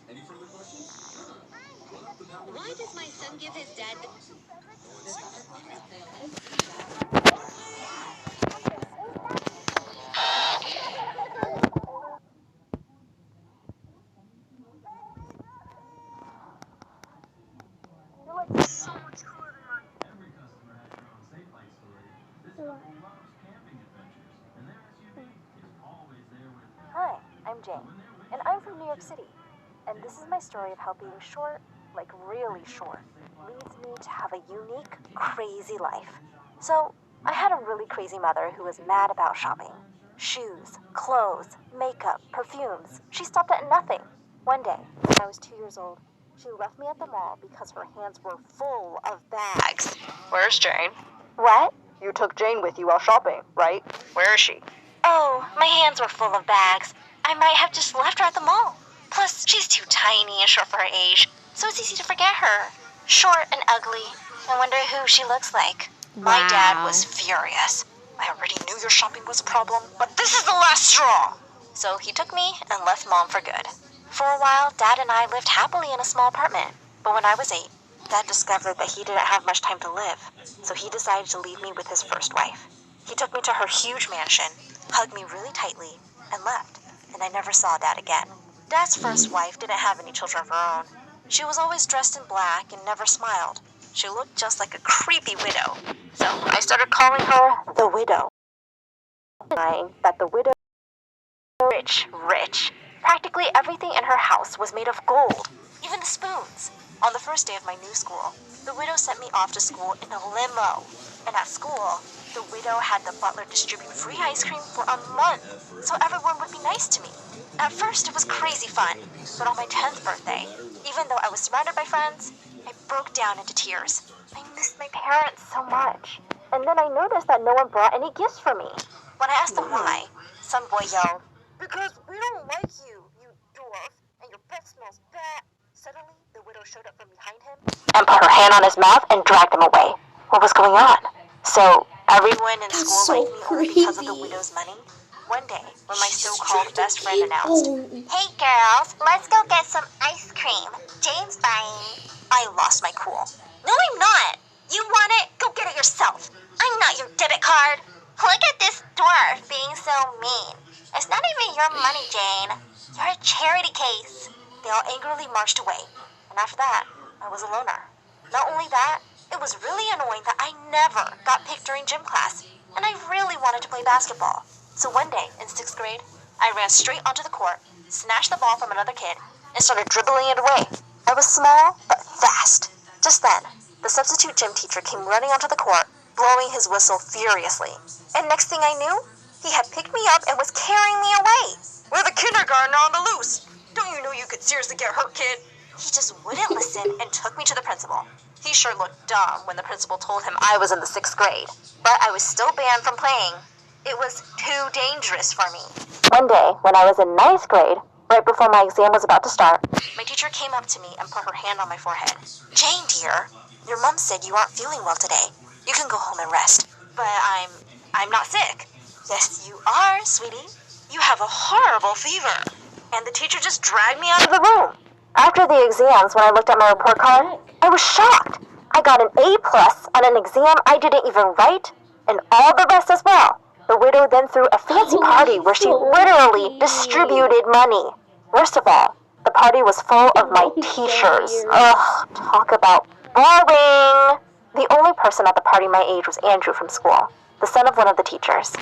Why does my son give his dad the... Hi, I'm Jane, and I'm from New York City. And this is my story of how being short, like really short, leads me to have a unique, crazy life. So, I had a really crazy mother who was mad about shopping. Shoes, clothes, makeup, perfumes. She stopped at nothing. One day, when I was 2 years old, she left me at the mall because her hands were full of bags. Where's Jane? What? You took Jane with you while shopping, right? Where is she? Oh, my hands were full of bags. I might have just left her at the mall. Plus, she's too tiny and short for her age, so it's easy to forget her. Short and ugly. I wonder who she looks like. My dad was furious. I already knew your shopping was a problem, but this is the last straw. So he took me and left Mom for good. For a while, Dad and I lived happily in a small apartment. But when I was 8, Dad discovered that he didn't have much time to live, so he decided to leave me with his first wife. He took me to her huge mansion, hugged me really tightly, and left, and I never saw Dad again. Dad's first wife didn't have any children of her own. She was always dressed in black and never smiled. She looked just like a creepy widow. So I started calling her the widow, denying that the widow was rich. Practically everything in her house was made of gold, even the spoons. On the first day of my new school, the widow sent me off to school in a limo. And at school, the widow had the butler distribute free ice cream for a month, so everyone would be nice to me. At first, it was crazy fun, but on my 10th birthday, even though I was surrounded by friends, I broke down into tears. I missed my parents so much. And then I noticed that no one brought any gifts for me. When I asked them why, some boy yelled, "Because we don't like you, you dwarf, and your breath smells bad." Suddenly, the widow showed up from behind him and put her hand on his mouth and dragged him away. What was going on? So, everyone in That's school so liked me only because of the creepy. widow's money? One day, when my She's so-called best friend distracted announced, people. "Hey girls, let's go get some ice cream. Jane's buying." I lost my cool. "No, I'm not. You want it? Go get it yourself. I'm not your debit card." "Look at this dwarf being so mean. It's not even your money, Jane. You're a charity case." They all angrily marched away. And after that, I was a loner. Not only that, it was really annoying that I never got picked during gym class, and I really wanted to play basketball. So one day, in 6th grade, I ran straight onto the court, snatched the ball from another kid, and started dribbling it away. I was small, but fast. Just then, the substitute gym teacher came running onto the court, blowing his whistle furiously. And next thing I knew, he had picked me up and was carrying me away. "We're the kindergartner on the loose. Don't you know you could seriously get hurt, kid?" He just wouldn't listen and took me to the principal. He sure looked dumb when the principal told him I was in the 6th grade, but I was still banned from playing. It was too dangerous for me. One day, when I was in 9th grade, right before my exam was about to start, my teacher came up to me and put her hand on my forehead. "Jane, dear, your mom said you aren't feeling well today. You can go home and rest." "But I'm not sick." "Yes, you are, sweetie. You have a horrible fever." And the teacher just dragged me out of the room. After the exams, when I looked at my report card, I was shocked. I got an A plus on an exam I didn't even write, and all the rest as well. The widow then threw a fancy party where she literally distributed money. Worst of all, the party was full of my teachers. Ugh, talk about boring. The only person at the party my age was Andrew from school, the son of one of the teachers.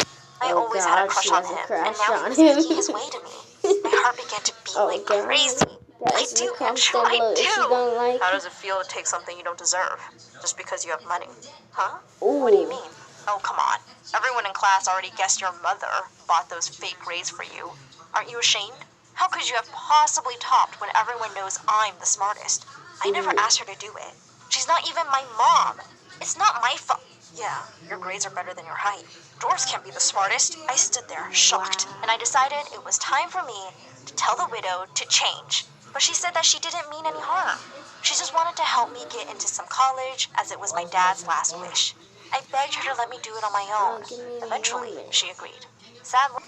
I Oh always had a God, crush she on has a him, crush and now he on was him. making his way to me. My heart began to beat Oh like God, crazy. guys, in the comments down below if you don't like. How does it feel to take something you don't deserve, just because you have money? Huh? Ooh. What do you mean? Oh, come on. Everyone in class already guessed your mother bought those fake grades for you. Aren't you ashamed? How could you have possibly topped when everyone knows I'm the smartest? I never asked her to do it. She's not even my mom. It's not my fault. Yeah, your grades are better than your height. Dwarfs can't be the smartest. I stood there, shocked, and I decided it was time for me to tell the widow to change. But she said that she didn't mean any harm. She just wanted to help me get into some college, as it was my dad's last wish. I begged her to let me do it on my own. Eventually, she agreed. Sadly,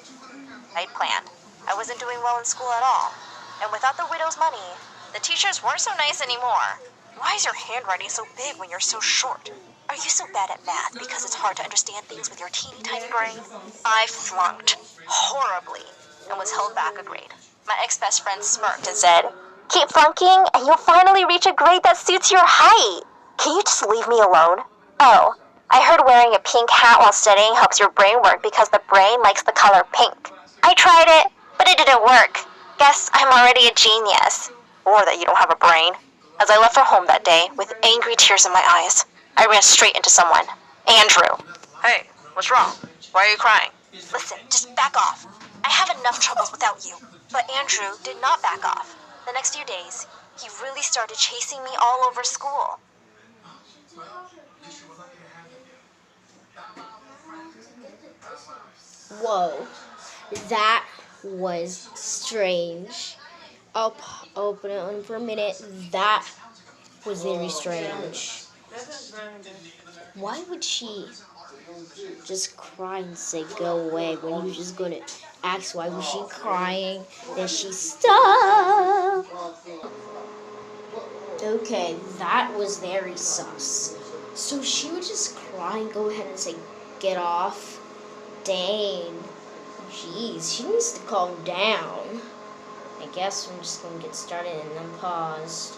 I'd planned. I wasn't doing well in school at all. And without the widow's money, the teachers weren't so nice anymore. Why is your handwriting so big when you're so short? Are you so bad at math because it's hard to understand things with your teeny tiny brain? I flunked horribly and was held back a grade. My ex-best friend smirked and said, "Keep flunking and you'll finally reach a grade that suits your height. Can you just leave me alone?" Oh, I heard wearing a pink hat while studying helps your brain work because the brain likes the color pink. I tried it, but it didn't work. Guess I'm already a genius. Or that you don't have a brain. As I left for home that day, with angry tears in my eyes, I ran straight into someone. Andrew. Hey, what's wrong? Why are you crying? Listen, just back off. I have enough troubles without you. But Andrew did not back off. The next few days, he really started chasing me all over school. Whoa, that was strange. I'll open it on for a minute. That was very strange. Why would she just cry and say go away when he was just gonna ask why was she crying? Then she stopped. Okay, that was very sus. So she would just cry and go ahead and say get off. Dang. Jeez, she needs to calm down. I guess we're just gonna get started and then pause.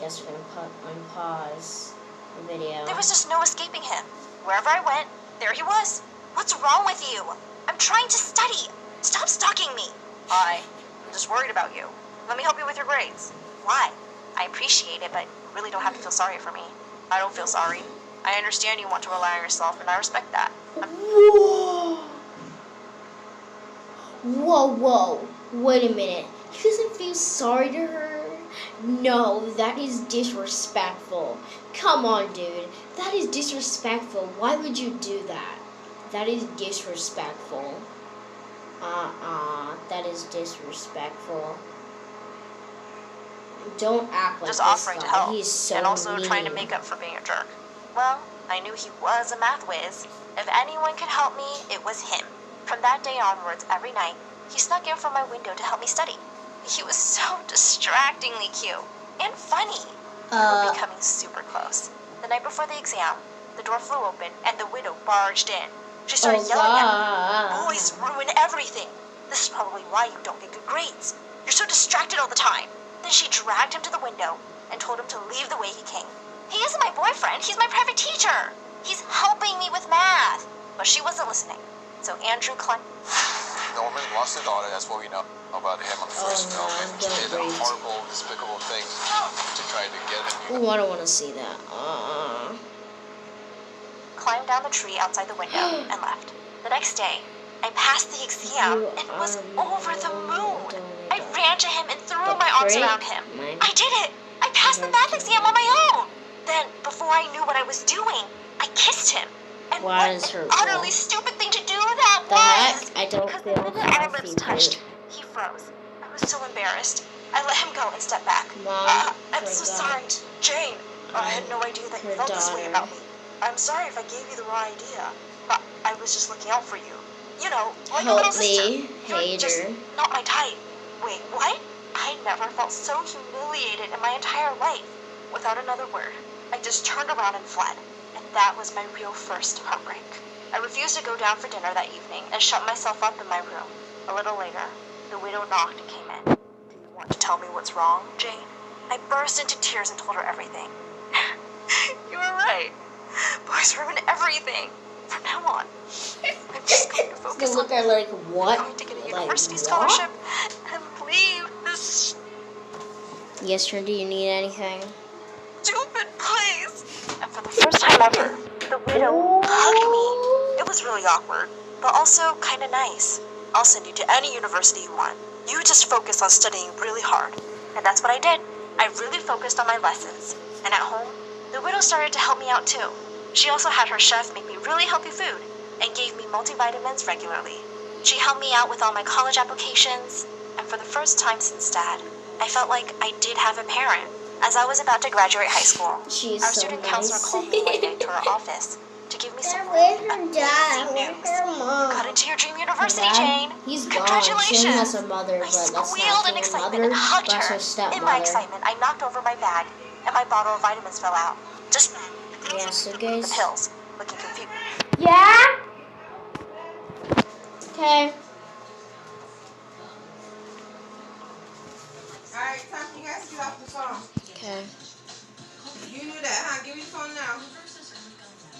Guess we're gonna unpause the video. There was just no escaping him. Wherever I went, there he was. What's wrong with you? I'm trying to study. Stop stalking me. I'm just worried about you. Let me help you with your grades. Why? I appreciate it, but you really don't have to feel sorry for me. I don't feel sorry. I understand you want to rely on yourself, and I respect that. Whoa. Wait a minute. He doesn't feel sorry to her? No, that is disrespectful. Come on, dude. That is disrespectful. Why would you do that? That is disrespectful. That is disrespectful. Don't act like just this offering guy. to help, He's so and also mean. trying to make up for being a jerk. Well, I knew he was a math whiz. If anyone could help me, it was him. From that day onwards, every night, he snuck in from my window to help me study. He was so distractingly cute and funny. We were becoming super close. The night before the exam, the door flew open and the widow barged in. She started yelling at me. Boys ruin everything. This is probably why you don't get good grades. You're so distracted all the time. Then she dragged him to the window and told him to leave the way he came. He isn't my boyfriend. He's my private teacher. He's helping me with math. But she wasn't listening. So Andrew climbed. Norman lost a daughter. That's what we know about him on the first film. And he did a horrible, despicable thing to try to get him. Ooh, I don't want to see that. Climbed down the tree outside the window and left. The next day, I passed the exam and was over the moon. I ran to him and threw my arms around him. I did it! I passed the math exam on my own! Then, before I knew what I was doing, I kissed him. And what an utterly stupid thing to do that was! I don't because feel the minute our lips happy, touched, he froze. I was so embarrassed. I let him go and stepped back. Mom, I'm so sorry, Jane. I had no idea that you felt this way about me. I'm sorry if I gave you the wrong idea, but I was just looking out for you. You know, like a little sister. You're just not my type. Wait, what? I never felt so humiliated in my entire life. Without another word, I just turned around and fled. And that was my real first heartbreak. I refused to go down for dinner that evening and shut myself up in my room. A little later, the widow knocked and came in. Do you want to tell me what's wrong, Jane? I burst into tears and told her everything. You were right. Boys ruin everything. From now on, I'm just going to focus on like what? going to get a university scholarship and leave this Yes, sir. Do you need anything? stupid place. And for the first time ever, the widow hugged me. It was really awkward, but also kind of nice. I'll send you to any university you want. You just focus on studying really hard. And that's what I did. I really focused on my lessons. And at home, the widow started to help me out too. She also had her chef make me really healthy food and gave me multivitamins regularly. She helped me out with all my college applications, and for the first time since Dad, I felt like I did have a parent. As I was about to graduate high school, our student counselor called me one day to her office to give me some Where's really her amazing dad? news. Where's her mom? You got into your dream university, Dad? Jane. He's gone. Congratulations. Shin has her mother, I but that's not squealed in her excitement mother. and hugged That's her. her stepmother. In my excitement, I knocked over my bag, and my bottle of vitamins fell out. Just Yeah, so the guys. pills, looking confused. Yeah? Okay. Alright, time for you guys to get off the phone. Okay. You knew that, huh? Give me the phone now.